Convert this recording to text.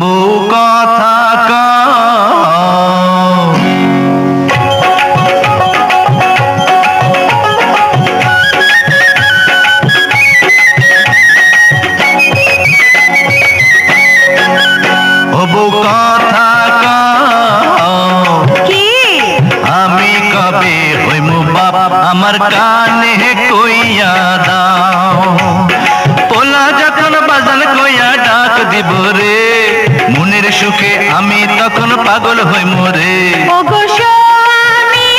বউ কথা বউ কথা কি আমি কবে হইমু বাপ আমার কানে কইয়া দাও পোলা যখন বাজান কইয়া ডাক দিব রে মনের সুখে আমি তখন পাগল হইমু রে ওগো স্বামী